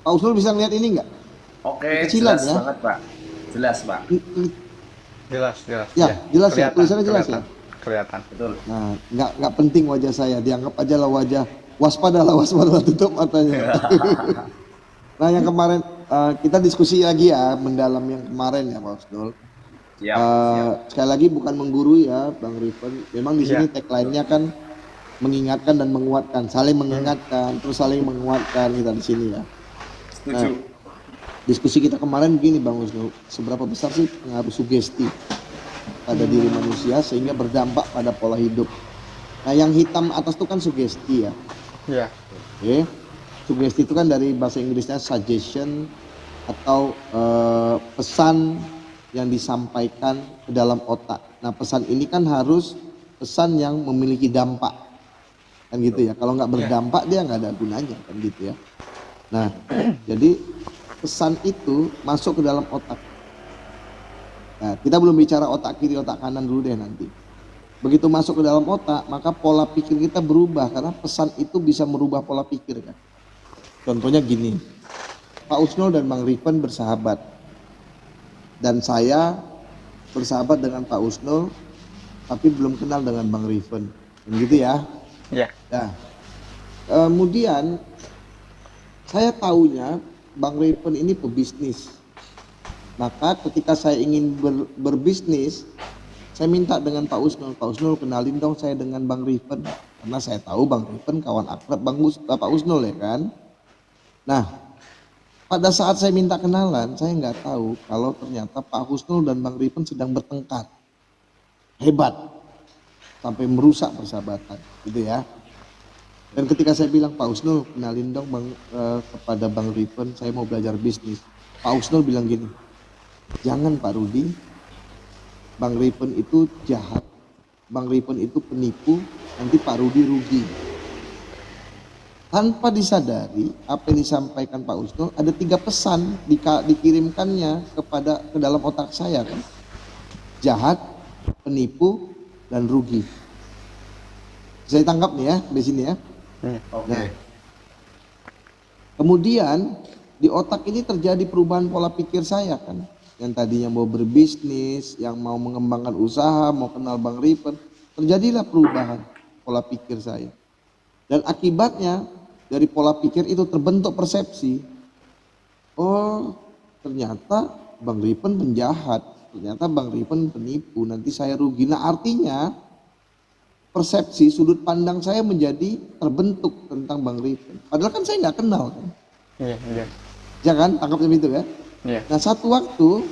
Pak Usnul bisa ngeliat ini nggak? Oke, Kecilan jelas ya. banget Pak. Jelas Pak. Jelas. Ya, jelas ya. Kelihatan, Tulisannya jelas ya. kelihatan. Betul. Nah, nggak penting wajah saya, dianggap aja lah wajah waspadalah, tutup matanya. Nah, yang kemarin kita diskusi lagi ya, mendalam yang kemarin ya Pak Usnul. Siap. Sekali lagi bukan menggurui ya Bang Riven. Memang di sini Iya. tagline-nya kan mengingatkan dan menguatkan, saling mengingatkan, terus saling menguatkan kita di sini ya. Nah, Setuju. diskusi kita kemarin begini Bang Usnul, seberapa besar sih pengaruh sugesti pada diri manusia sehingga berdampak pada pola hidup. Nah, yang hitam atas itu kan sugesti ya. Iya. Oke. Sugesti itu kan dari bahasa Inggrisnya suggestion atau pesan yang disampaikan ke dalam otak. Nah, pesan ini kan harus pesan yang memiliki dampak, kan gitu ya. Kalau nggak berdampak dia nggak ada gunanya, kan gitu ya. Nah, jadi pesan itu masuk ke dalam otak. Nah, kita belum bicara otak kiri, otak kanan dulu deh nanti. Begitu masuk ke dalam otak, maka pola pikir kita berubah karena pesan itu bisa merubah pola pikir kan. Contohnya gini, Pak Usnul dan Bang Riven bersahabat, dan saya bersahabat dengan Pak Usnul, tapi belum kenal dengan Bang Riven, gitu ya. Iya. Nah, kemudian saya tahunya Bang Riven ini pebisnis. Maka ketika saya ingin berbisnis, saya minta dengan Pak Usnul kenalin dong saya dengan Bang Riven, karena saya tahu Bang Riven kawan akrab Pak Usnul ya kan. Nah, pada saat saya minta kenalan, saya nggak tahu kalau ternyata Pak Usnul dan Bang Riven sedang bertengkar hebat sampai merusak persahabatan, gitu ya. Dan ketika saya bilang Pak Usnul kenalin dong kepada Bang Riven, saya mau belajar bisnis. Pak Usnul bilang gini, jangan Pak Rudi, Bang Riven itu jahat, Bang Riven itu penipu, nanti Pak Rudi rugi. Tanpa disadari apa yang disampaikan Pak Usnul, ada 3 pesan dikirimkannya ke dalam otak saya kan. Jahat, penipu, dan rugi. Saya tangkap nih ya di sini ya. Oke. Nah, kemudian di otak ini terjadi perubahan pola pikir saya kan. Yang tadinya mau berbisnis, yang mau mengembangkan usaha, mau kenal Bang Riven, terjadilah perubahan pola pikir saya. Dan akibatnya dari pola pikir itu terbentuk persepsi. Oh, ternyata Bang Riven penjahat, ternyata Bang Riven penipu, nanti saya rugi. Nah, artinya persepsi sudut pandang saya menjadi terbentuk tentang Bang Riven. Padahal kan saya nggak kenal kan. Iya. Ya kan, tangkap itu ya. Iya. Nah, satu waktu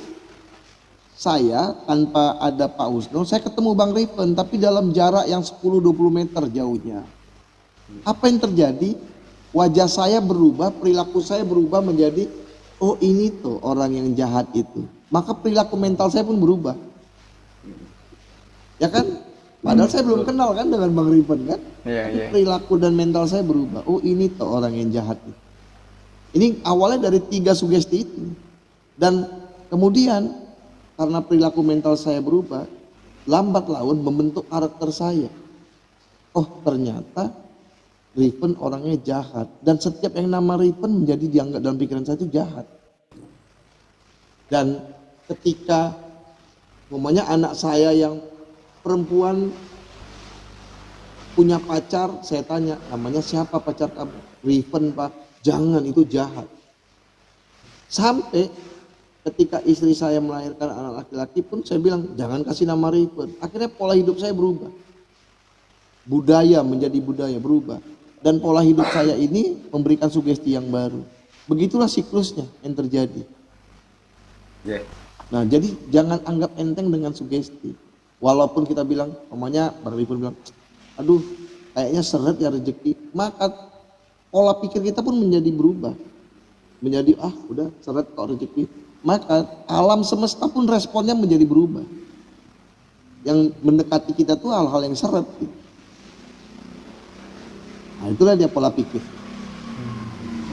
saya tanpa ada Pak Usnul, saya ketemu Bang Riven tapi dalam jarak yang 10-20 meter jauhnya. Apa yang terjadi? Wajah saya berubah, perilaku saya berubah menjadi, oh ini tuh orang yang jahat itu. Maka perilaku mental saya pun berubah. Ya kan? Padahal saya belum kenal kan dengan Bang Riven kan? Tapi perilaku dan mental saya berubah. Oh ini tuh orang yang jahat itu. Ini awalnya dari 3 sugesti itu. Dan kemudian karena perilaku mental saya berubah, lambat laun membentuk karakter saya. Oh ternyata Riven orangnya jahat, dan setiap yang nama Riven menjadi dianggap dalam pikiran saya itu jahat. Dan ketika umpamanya anak saya yang perempuan punya pacar, saya tanya namanya siapa pacar kamu? Riven Pak. Jangan, itu jahat. Sampai ketika istri saya melahirkan anak laki-laki pun saya bilang jangan kasih nama Riven. Akhirnya pola hidup saya berubah, budaya menjadi budaya berubah. Dan pola hidup saya ini memberikan sugesti yang baru. Begitulah siklusnya yang terjadi. Nah, jadi jangan anggap enteng dengan sugesti. Walaupun kita bilang, namanya Bang Riven bilang, aduh kayaknya seret ya rezeki. Maka pola pikir kita pun menjadi berubah. Menjadi, udah seret kok rezeki. Maka alam semesta pun responnya menjadi berubah. Yang mendekati kita tuh hal-hal yang seret gitu. Nah, itulah dia pola pikir.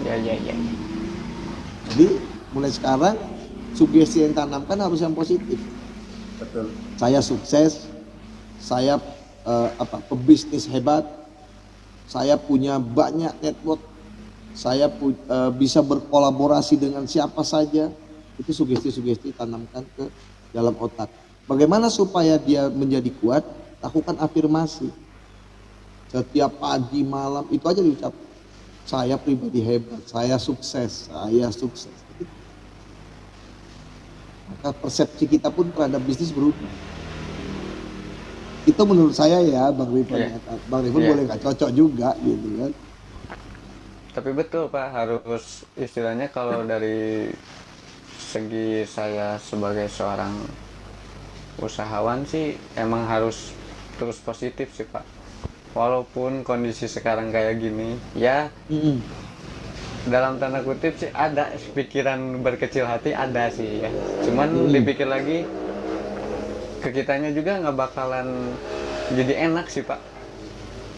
Iya. Jadi mulai sekarang sugesti yang tanamkan harus yang positif. Betul. Saya sukses, saya pebisnis hebat, saya punya banyak network, saya bisa berkolaborasi dengan siapa saja. Itu sugesti-sugesti tanamkan ke dalam otak. Bagaimana supaya dia menjadi kuat? Lakukan afirmasi. Setiap pagi, malam, itu aja diucap. Saya pribadi hebat, saya sukses, saya sukses. Maka persepsi kita pun terhadap bisnis berubah. Itu menurut saya ya, Bang Rifan. Iya. Bang Rifan Iya. boleh nggak cocok juga gitu kan. Tapi betul Pak, harus istilahnya kalau dari segi saya sebagai seorang usahawan sih emang harus terus positif sih Pak. Walaupun kondisi sekarang kayak gini, ya Mm-mm. dalam tanda kutip sih ada pikiran berkecil hati ada sih ya. Cuman dipikir lagi ke kitanya juga nggak bakalan jadi enak sih Pak.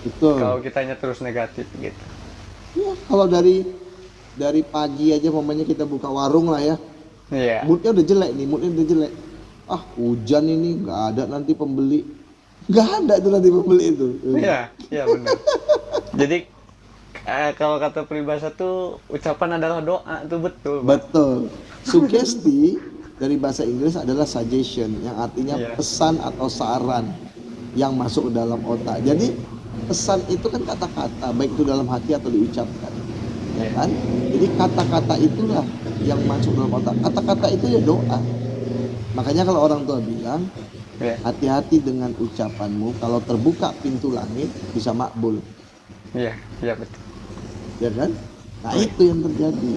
Betul. Kalau kitanya terus negatif gitu. Ya, kalau dari pagi aja momennya kita buka warung lah ya. Iya. Moodnya udah jelek nih, moodnya udah jelek. Ah, hujan ini nggak ada nanti pembeli. Nggak ada tuh nanti pembeli itu. Iya, iya benar. Jadi kalau kata peribahasa tuh ucapan adalah doa tuh betul. Pak. Betul. Sugesti dari bahasa Inggris adalah suggestion, yang artinya Iya. pesan atau saran yang masuk ke dalam otak. Jadi pesan itu kan kata-kata, baik itu dalam hati atau diucapkan. Ya kan? Jadi kata-kata itulah yang masuk dalam otak. Kata-kata itu ya doa. Makanya kalau orang tua bilang, Iya. hati-hati dengan ucapanmu, kalau terbuka pintu langit bisa makbul. Iya, iya betul. Ya kan? Nah, itu yang terjadi.